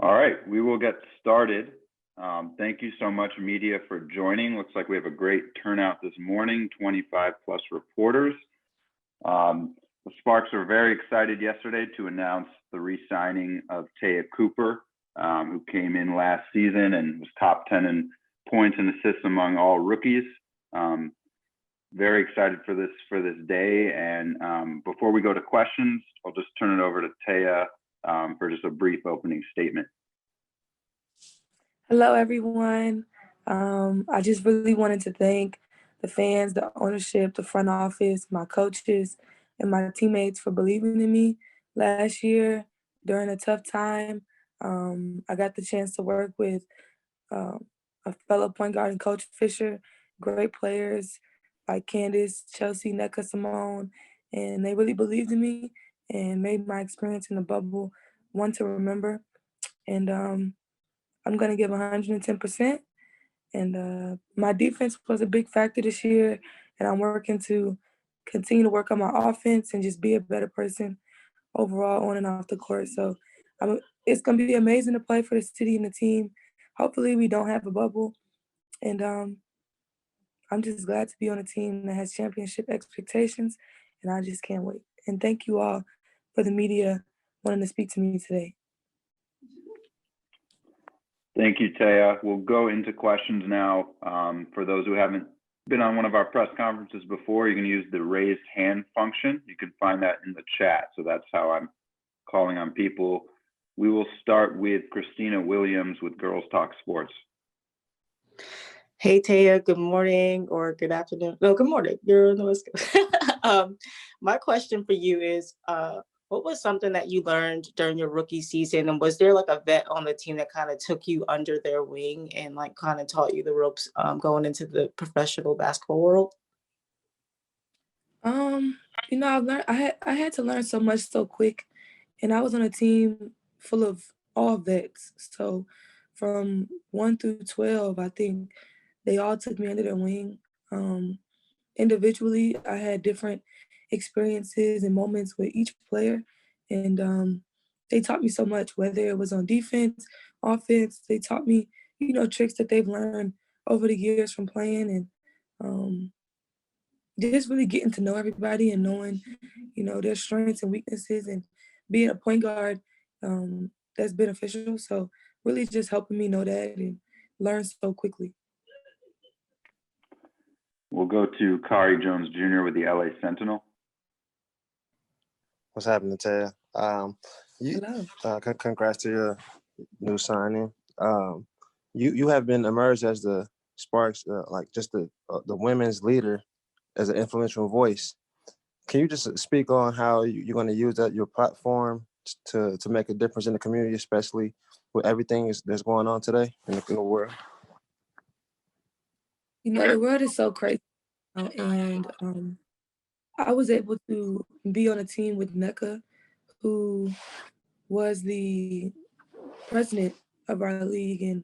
All right, we will get started. Thank you so much, media, for joining. Looks like we have a great turnout this morning, 25 plus reporters. The Sparks were very excited yesterday to announce the re-signing of Taya Cooper, who came in last season and was top 10 in points and assists among all rookies. Very excited for this day. And before we go to questions, I'll just turn it over to Taya for just a brief opening statement. Hello, everyone. I just really wanted to thank the fans, the ownership, the front office, my coaches, and my teammates for believing in me last year during a tough time. I got the chance to work with a fellow point guard and Coach Fisher, great players like Candace, Chelsea, Nneka, Simone, and they really believed in me and made my experience in the bubble one to remember. And I'm going to give 110%. And my defense was a big factor this year. And I'm working to continue to work on my offense and just be a better person overall on and off the court. So it's going to be amazing to play for the city and the team. Hopefully we don't have a bubble. And I'm just glad to be on a team that has championship expectations. And I just can't wait. And thank you all for the media wanting to speak to me today. Thank you, Taya. We'll go into questions now. For those who haven't been on one of our press conferences before, you can use the raised hand function. You can find that in the chat. So that's how I'm calling on people. We will start with Christina Williams with Girls Talk Sports. Hey, Taya, good morning or good afternoon. No, good morning. You're in the West Coast. My question for you is, what was something that you learned during your rookie season? And was there like a vet on the team that kind of took you under their wing and like kind of taught you the ropes going into the professional basketball world? I had to learn so much so quick, and I was on a team full of all vets. So from 1 through 12, I think they all took me under their wing. Individually, I had different experiences and moments with each player, and they taught me so much, whether it was on defense, offense. They taught me, tricks that they've learned over the years from playing, and just really getting to know everybody and knowing, their strengths and weaknesses, and being a point guard, that's beneficial. So really just helping me know that and learn so quickly. We'll go to Kari Jones Jr. with the LA Sentinel. What's happening, Taya? Congrats to your new signing. You have been emerged as the Sparks, the women's leader, as an influential voice. Can you just speak on how you're going to use your platform to make a difference in the community, especially with everything that's going on today in the world? The world is so crazy now, and I was able to be on a team with Nneka, who was the president of our league, and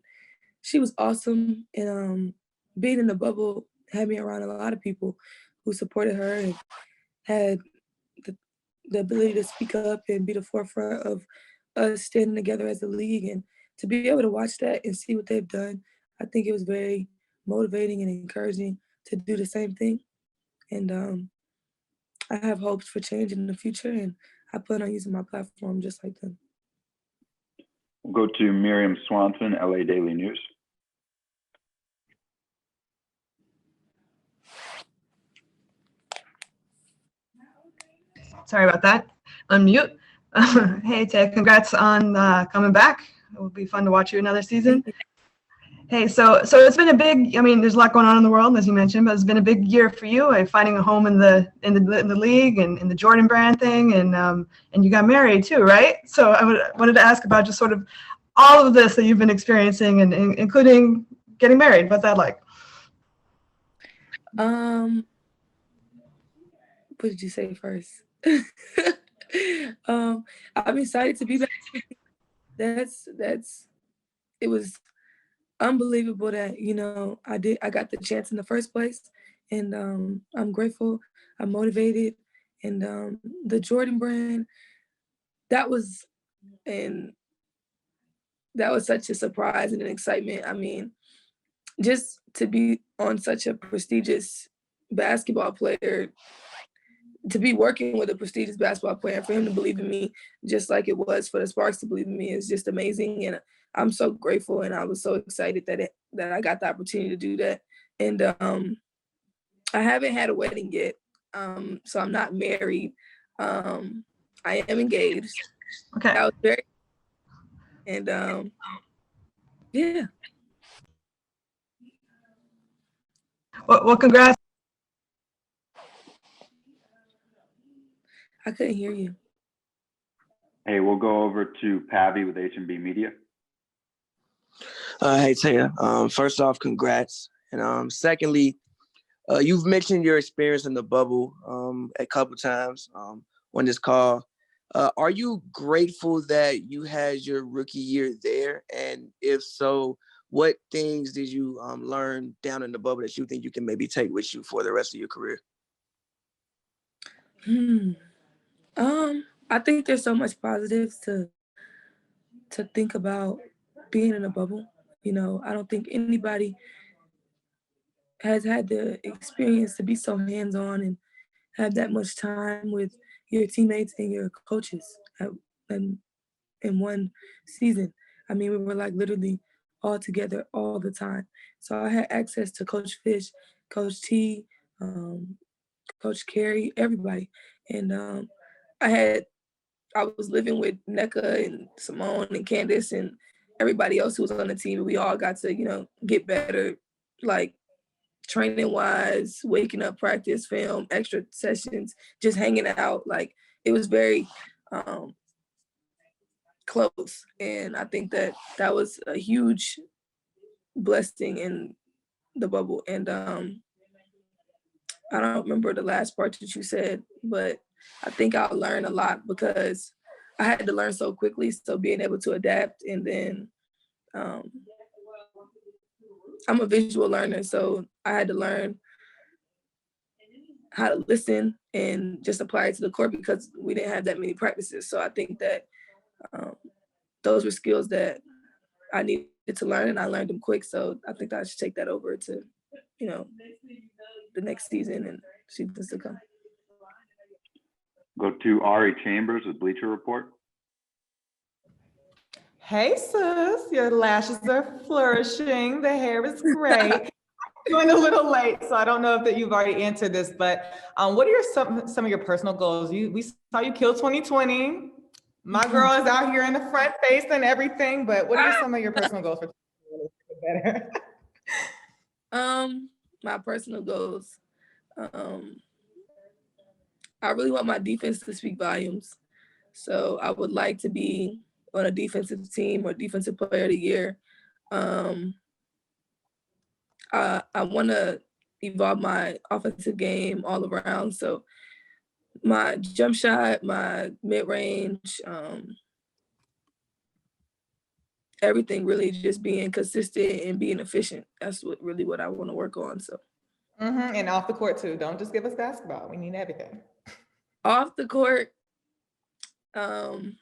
she was awesome. And being in the bubble had me around a lot of people who supported her and had the ability to speak up and be the forefront of us standing together as a league. And to be able to watch that and see what they've done, I think it was very motivating and encouraging to do the same thing. And I have hopes for change in the future, and I plan on using my platform just like them. We'll go to Miriam Swanson, LA Daily News. Sorry about that. Unmute. Hey, Ted, congrats on coming back. It will be fun to watch you another season. Hey, so it's been a big, there's a lot going on in the world, as you mentioned, but it's been a big year for you, finding a home in the league and in the Jordan Brand thing, and you got married too, right? So I wanted to ask about just sort of all of this that you've been experiencing, and including getting married. What's that like? What did you say first? I'm excited to be back. It was unbelievable that I got the chance in the first place, and I'm grateful. I'm motivated, and the Jordan Brand, that was that was such a surprise and an excitement. I mean, just to be on such a prestigious basketball player, to be working with a prestigious basketball player, for him to believe in me, just like it was for the Sparks to believe in me, is just amazing. And I'm so grateful, and I was so excited that I got the opportunity to do that. And I haven't had a wedding yet, so I'm not married. I am engaged. Okay. I was very, and yeah. Well, congrats. I couldn't hear you. Hey, we'll go over to Pavy with H&B Media. Hey, Taya. First off, congrats. And secondly, you've mentioned your experience in the bubble a couple times on this call. Are you grateful that you had your rookie year there? And if so, what things did you learn down in the bubble that you think you can maybe take with you for the rest of your career? I think there's so much positives to think about being in a bubble. You know, I don't think anybody has had the experience to be so hands-on and have that much time with your teammates and your coaches in one season. I mean, we were like literally all together all the time. So I had access to Coach Fish, Coach T, Coach Carey, everybody. And I was living with NECA and Simone and Candace and everybody else who was on the team. We all got to, get better, like training wise, waking up, practice, film, extra sessions, just hanging out. Like it was very close. And I think that was a huge blessing in the bubble. And I don't remember the last part that you said, but I think I'll learn a lot because I had to learn so quickly. So being able to adapt, and then I'm a visual learner, so I had to learn how to listen and just apply it to the court because we didn't have that many practices. So I think that those were skills that I needed to learn, and I learned them quick. So I think I should take that over to, the next season and seasons to come. Go to Ari Chambers with Bleacher Report. Hey sis, your lashes are flourishing. The hair is great. Joined a little late, so I don't know if that you've already answered this, but what are some of your personal goals? We saw you kill 2020. My girl is out here in the front face and everything, but what are some of your personal goals for 2020 to get better? My personal goals. I really want my defense to speak volumes. So I would like to be on a defensive team or defensive player of the year. I want to evolve my offensive game all around. So my jump shot, my mid-range, everything really just being consistent and being efficient. That's what I want to work on. So. And off the court too. Don't just give us basketball. We need everything. Off the court, I don't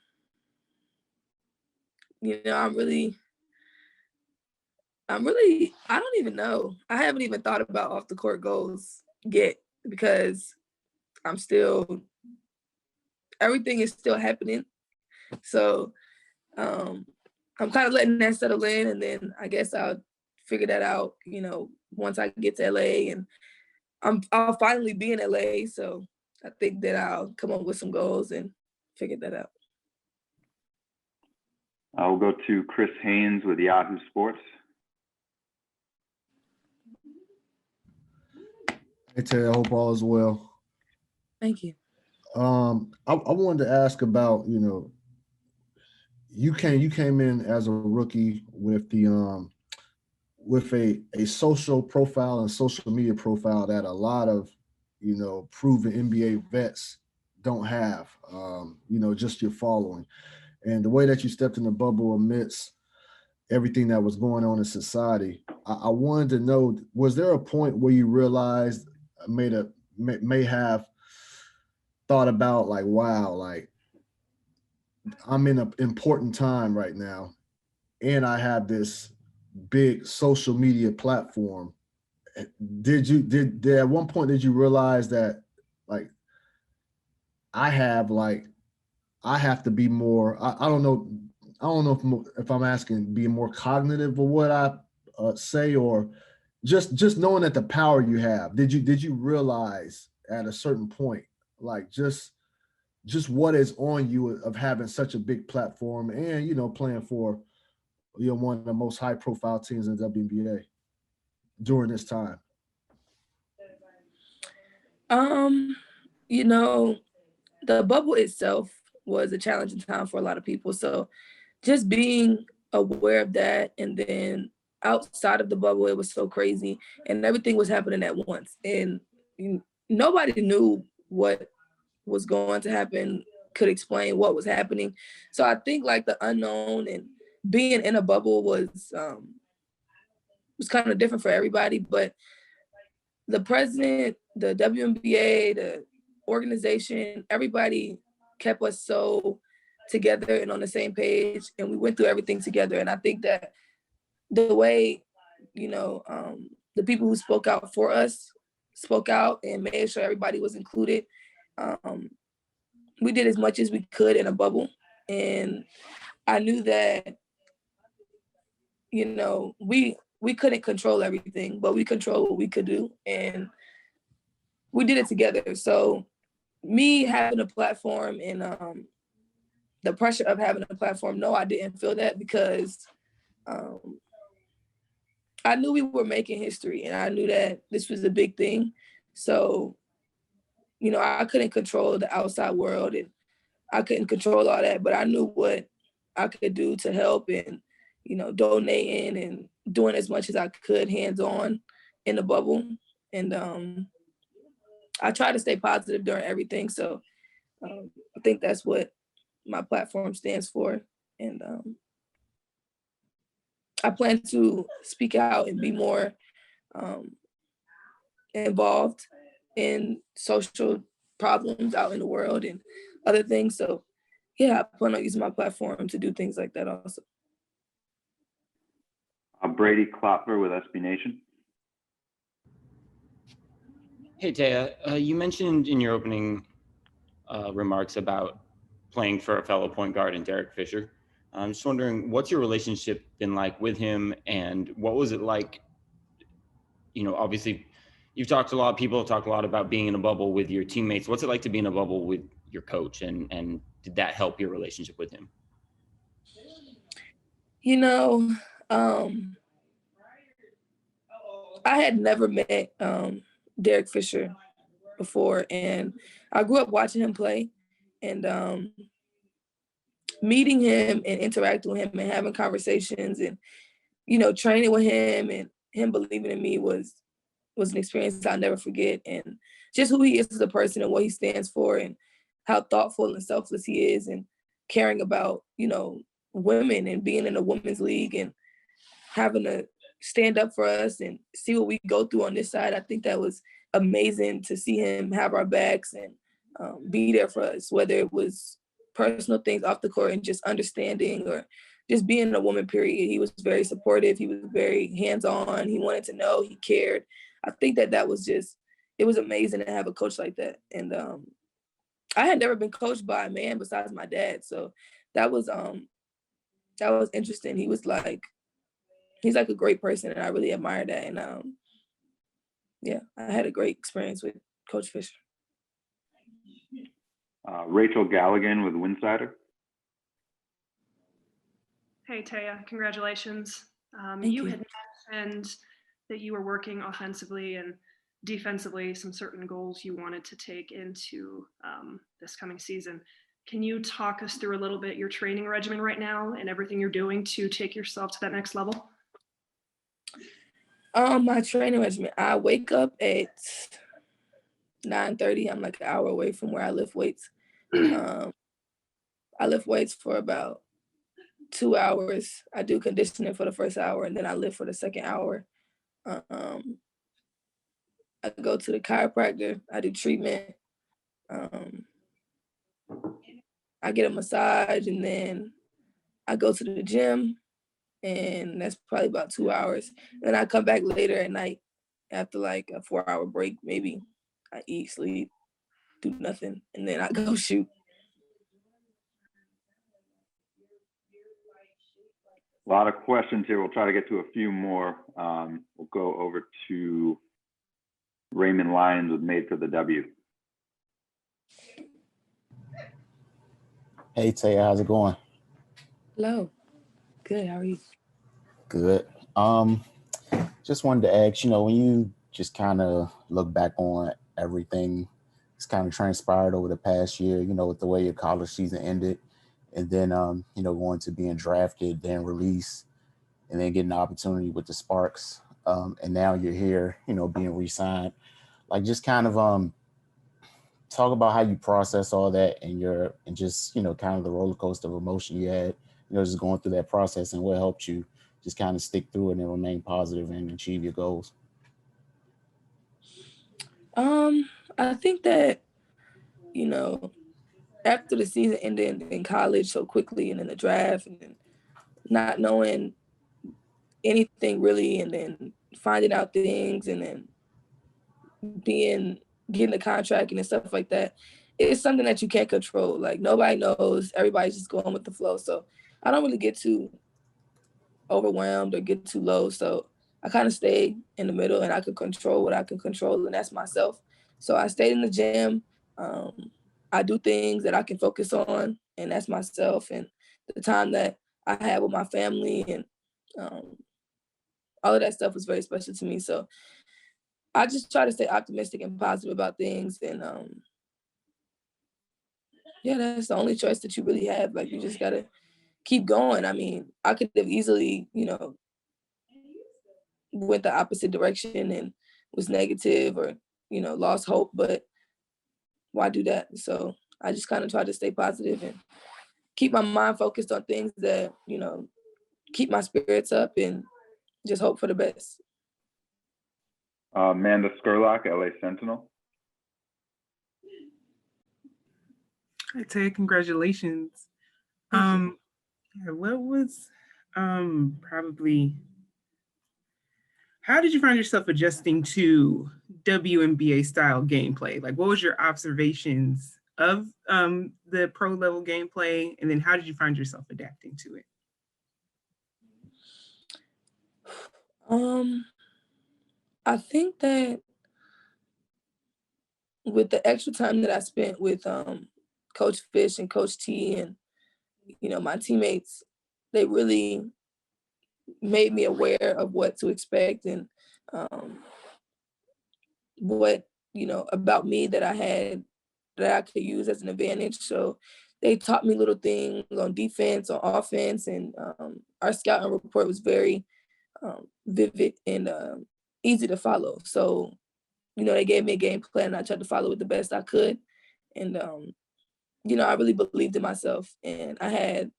even know. I haven't even thought about off the court goals yet because everything is still happening. So I'm kind of letting that settle in, and then I guess I'll figure that out, once I get to LA, and I'll finally be in LA. So I think that I'll come up with some goals and figure that out. I'll go to Chris Haynes with Yahoo Sports. Hey, Terry, I hope all is well. Thank you. I wanted to ask about, you came in as a rookie with the with a social profile and social media profile that a lot of proven NBA vets don't have. Just your following, and the way that you stepped in the bubble amidst everything that was going on in society. I wanted to know, was there a point where you realized, may have thought about like, wow, like I'm in an important time right now, and I have this big social media platform. Did at one point did you realize that like I have to be more, I don't know, if I'm asking being more cognitive of what I say, or just knowing that the power you have. Did you realize at a certain point, like just what is on you of having such a big platform and, playing for, one of the most high profile teams in the WNBA during this time? You know, the bubble itself was a challenging time for a lot of people. So just being aware of that, and then outside of the bubble, it was so crazy and everything was happening at once. And nobody knew what was going to happen, could explain what was happening. So I think like the unknown and being in a bubble was kind of different for everybody. But the president, the WNBA, the organization, everybody kept us so together and on the same page, and we went through everything together. And I think that the way, the people who spoke out for us spoke out and made sure everybody was included. We did as much as we could in a bubble, and I knew that, we couldn't control everything, but we controlled what we could do, and we did it together. So me having a platform and the pressure of having a platform, no, I didn't feel that, because I knew we were making history and I knew that this was a big thing. So, I couldn't control the outside world and I couldn't control all that, but I knew what I could do to help and, donating and doing as much as I could hands-on in the bubble. And I try to stay positive during everything. So I think that's what my platform stands for. And I plan to speak out and be more involved in social problems out in the world and other things. So yeah, I plan on using my platform to do things like that also. Brady Klopfer with SB Nation. Hey, Taya, you mentioned in your opening remarks about playing for a fellow point guard in Derek Fisher. I'm just wondering, what's your relationship been like with him, and what was it like? Obviously, you've talked to a lot of people, talked a lot about being in a bubble with your teammates. What's it like to be in a bubble with your coach, and did that help your relationship with him? I had never met Derek Fisher before, and I grew up watching him play, and meeting him and interacting with him and having conversations and, training with him and him believing in me was an experience I'll never forget. And just who he is as a person and what he stands for and how thoughtful and selfless he is and caring about, women and being in a women's league and having to stand up for us and see what we go through on this side. I think that was amazing to see him have our backs and be there for us, whether it was personal things off the court and just understanding or just being a woman, period. He was very supportive. He was very hands-on. He wanted to know, he cared. I think that was just, it was amazing to have a coach like that. And I had never been coached by a man besides my dad. So that was interesting. He's like a great person and I really admire that. And yeah, I had a great experience with Coach Fisher. Rachel Galligan with Winsider. Hey, Taya, congratulations. Thank you you. had mentioned that you were working offensively and defensively, some certain goals you wanted to take into this coming season. Can you talk us through a little bit your training regimen right now and everything you're doing to take yourself to that next level? My training regimen, I wake up at 9:30. I'm like an hour away from where I lift weights. I lift weights for about 2 hours. I do conditioning for the first hour and then I lift for the second hour. I go to the chiropractor. I do treatment. I get a massage and then I go to the gym and that's probably about 2 hours. Then I come back later at night after like a 4-hour break, maybe. I eat, sleep, do nothing, and then I go shoot. A lot of questions here. We'll try to get to a few more. We'll go over to Raymond Lyons with Made for the W. Hey Tay, how's it going? Hello. Good, how are you? Good. Just wanted to ask, when you just kind of look back on everything that's kind of transpired over the past year, with the way your college season ended, and then going to being drafted, then released, and then getting the opportunity with the Sparks. And now you're here, being re-signed. Like just kind of talk about how you process all that and just, kind of the roller coaster of emotion you had, just going through that process and what helped you just kind of stick through it and remain positive and achieve your goals. I think that, after the season ended in college so quickly and in the draft and then not knowing anything really and then finding out things and then getting a contract and stuff like that, it's something that you can't control. Like nobody knows, everybody's just going with the flow. So I don't really get too overwhelmed or get too low. So I kind of stay in the middle and I can control what I can control, and that's myself. So I stayed in the gym. I do things that I can focus on, and that's myself and the time that I have with my family, and all of that stuff was very special to me. So I just try to stay optimistic and positive about things. And yeah, that's the only choice that you really have. Like you just gotta keep going. I mean, I could have easily, went the opposite direction and was negative or, lost hope, but why do that? So I just kind of try to stay positive and keep my mind focused on things that, keep my spirits up and just hope for the best. Amanda Skurlock, LA Sentinel. Hi Tay, congratulations. Thank you. Yeah, what was probably how did you find yourself adjusting to WNBA style gameplay? Like what was your observations of the pro level gameplay, and then how did you find yourself adapting to it? I think that with the extra time that I spent with Coach Fish and Coach T and my teammates, they really made me aware of what to expect and um, what about me that I could use as an advantage. So they taught me little things on defense, on offense, and our scouting report was very vivid and easy to follow. So they gave me a game plan and I tried to follow it the best I could. And, I really believed in myself. And I had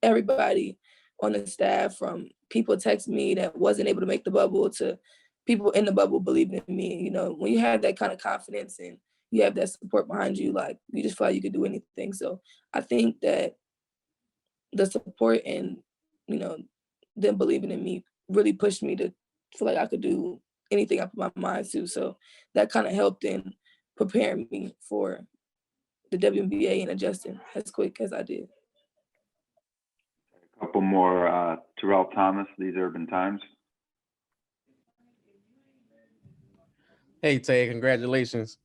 everybody on the staff, from people text me that wasn't able to make the bubble to people in the bubble believing in me. When you have that kind of confidence and you have that support behind you, like you just feel like you could do anything. So I think that the support and, them believing in me really pushed me to feel like I could do anything I put my mind to. So that kind of helped in preparing me for the WNBA and adjusting as quick as I did. A couple more. Terrell Thomas, These Urban Times. Hey Tay, congratulations.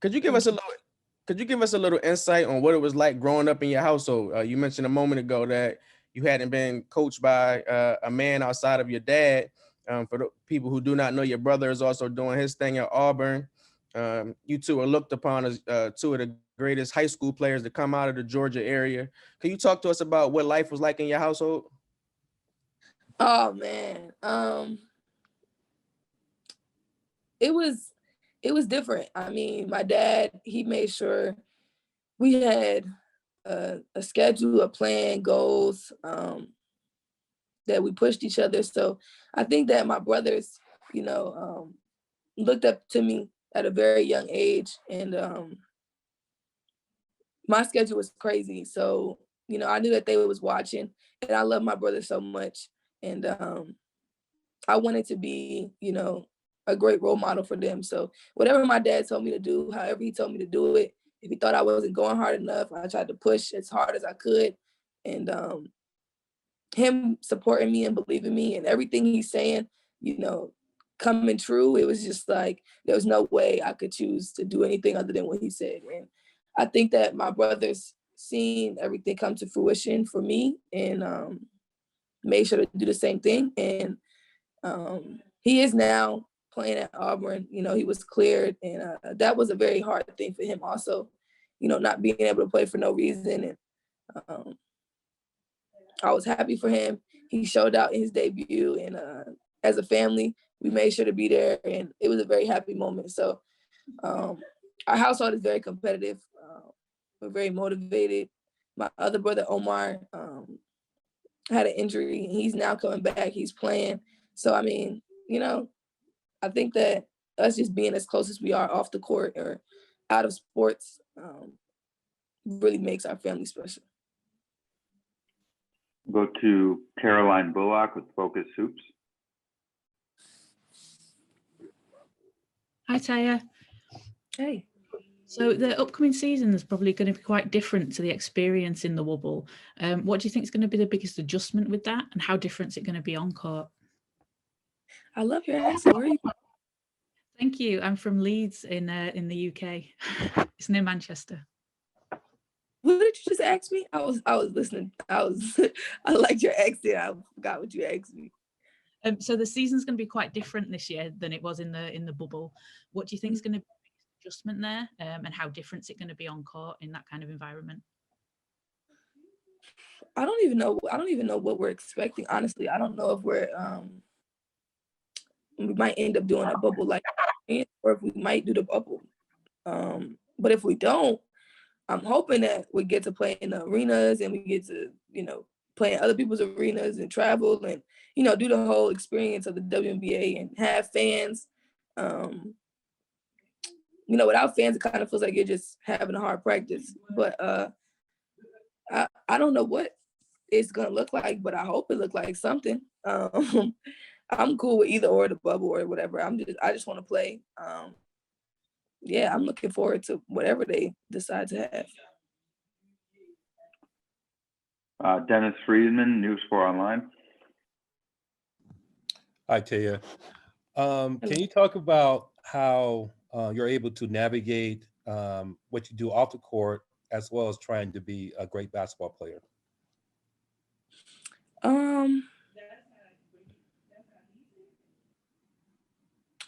Could you give us a little insight on what it was like growing up in your household? You mentioned a moment ago that you hadn't been coached by a man outside of your dad. For the people who do not know, your brother is also doing his thing at Auburn. You two are looked upon as two of the greatest high school players to come out of the Georgia area. Can you talk to us about what life was like in your household? Oh man. It was different. I mean, my dad, he made sure we had a schedule, a plan, goals, that we pushed each other. So I think that my brothers, looked up to me at a very young age, and my schedule was crazy. So, you know, I knew that they was watching, and I love my brother so much. And I wanted to be, you know, a great role model for them. So whatever my dad told me to do, however he told me to do it, if he thought I wasn't going hard enough, I tried to push as hard as I could. And him supporting me and believing me and everything he's saying, you know, coming true, it was just like, there was no way I could choose to do anything other than what he said. And I think that my brother's seen everything come to fruition for me, and made sure to do the same thing. And he is now playing at Auburn. You know, he was cleared, and that was a very hard thing for him also, you know, not being able to play for no reason. And I was happy for him. He showed out in his debut, and as a family, we made sure to be there, and it was a very happy moment. So our household is very competitive. We're very motivated. My other brother, Omar, had an injury, and he's now coming back. He's playing. So, I mean, you know, I think that us just being as close as we are off the court or out of sports really makes our family special. Go to Caroline Bullock with Focus Hoops. Hi, Taya. Hey. So the upcoming season is probably going to be quite different to the experience in the Wobble. What do you think is going to be the biggest adjustment with that, and how different is it going to be on court? I love your accent. Where are you? Thank you. I'm from Leeds in the UK. It's near Manchester. What did you just ask me? I was listening. I liked your accent. I forgot what you asked me. So the season's going to be quite different this year than it was in the bubble. What do you think is going to be the biggest adjustment there, and how different is it going to be on court in that kind of environment? I don't even know what we're expecting. Honestly, I don't know if we might end up doing a bubble like, or if we might do the bubble. But if we don't, I'm hoping that we get to play in the arenas, and we get to, you know, play in other people's arenas and travel and, you know, do the whole experience of the WNBA and have fans. You know, without fans, it kind of feels like you're just having a hard practice. But I don't know what it's gonna look like, but I hope it looks like something. I'm cool with either or, the bubble or whatever. I just want to play. Yeah, I'm looking forward to whatever they decide to have. Dennis Friedman, News 4 Online. Hi, Taya. Can you talk about how you're able to navigate what you do off the court, as well as trying to be a great basketball player?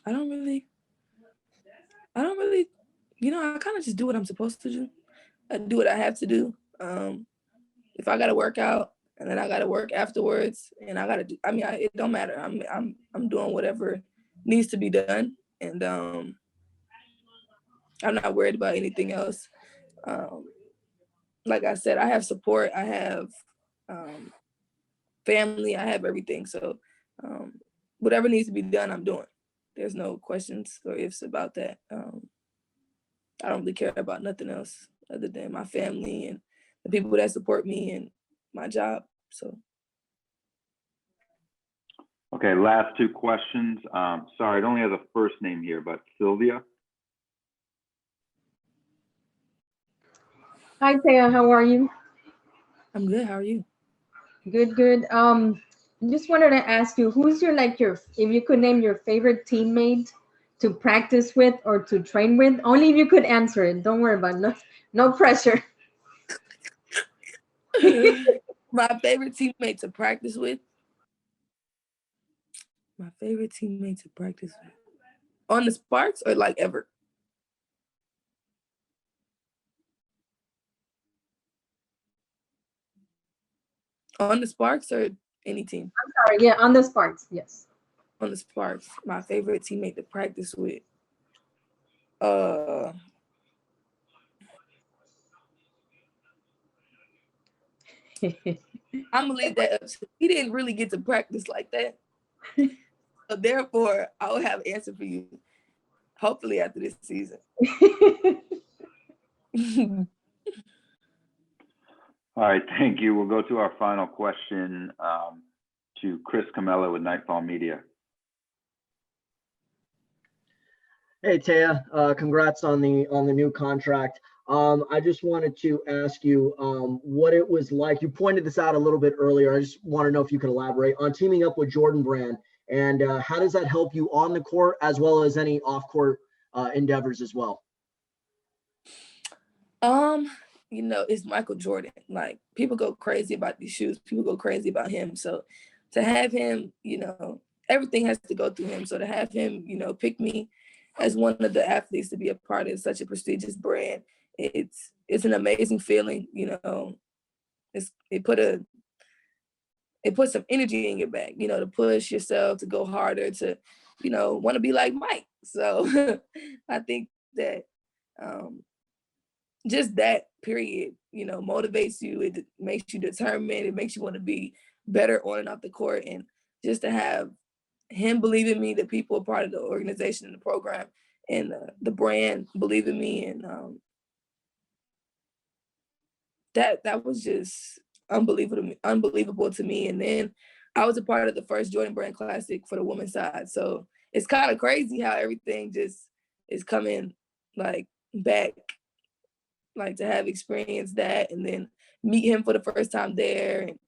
I don't really, you know, I kind of just do what I'm supposed to do. I do what I have to do. If I gotta work out and then I gotta work afterwards, and I gotta do, I mean, it don't matter. I'm doing whatever needs to be done, and I'm not worried about anything else. Like I said, I have support. I have family. I have everything. So whatever needs to be done, I'm doing. There's no questions or ifs about that. I don't really care about nothing else other than my family and the people that support me and my job. So. Okay, last two questions. Sorry, it only has a first name here, but Sylvia. Hi, Taya. How are you? I'm good. How are you? Good, good. Just wanted to ask you, who's if you could name your favorite teammate to practice with or to train with? Only if you could answer it. Don't worry about it. No pressure. My favorite teammate to practice with. My favorite teammate to practice with. On the Sparks or like ever? On the Sparks or any team? I'm sorry. Yeah, on the Sparks. Yes. On the Sparks. My favorite teammate to practice with. I'm gonna leave that up to, he didn't really get to practice like that. So therefore, I will have an answer for you, hopefully after this season. All right, thank you. We'll go to our final question to Chris Camella with Nightfall Media. Hey Taya, congrats on the new contract. I just wanted to ask you what it was like. You pointed this out a little bit earlier. I just want to know if you could elaborate on teaming up with Jordan Brand, and how does that help you on the court as well as any off-court endeavors as well? You know, it's Michael Jordan. Like, people go crazy about these shoes. People go crazy about him. So to have him, you know, everything has to go through him. So to have him, you know, pick me as one of the athletes to be a part of such a prestigious brand, it's an amazing feeling. You know, it put some energy in your back, you know, to push yourself, to go harder, to, you know, want to be like Mike. So I think that just that period, you know, motivates you. It makes you determined. It makes you want to be better on and off the court. And just to have him believe in me, the people a part of the organization and the program, and the brand believe in me, and that was just unbelievable to me. And then I was a part of the first Jordan Brand Classic for the women's side. So it's kind of crazy how everything just is coming like back, like to have experienced that and then meet him for the first time there. And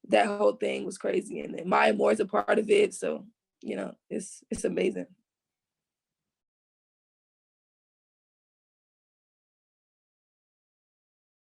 that whole thing was crazy. And then Maya Moore's a part of it. So, you know, it's amazing.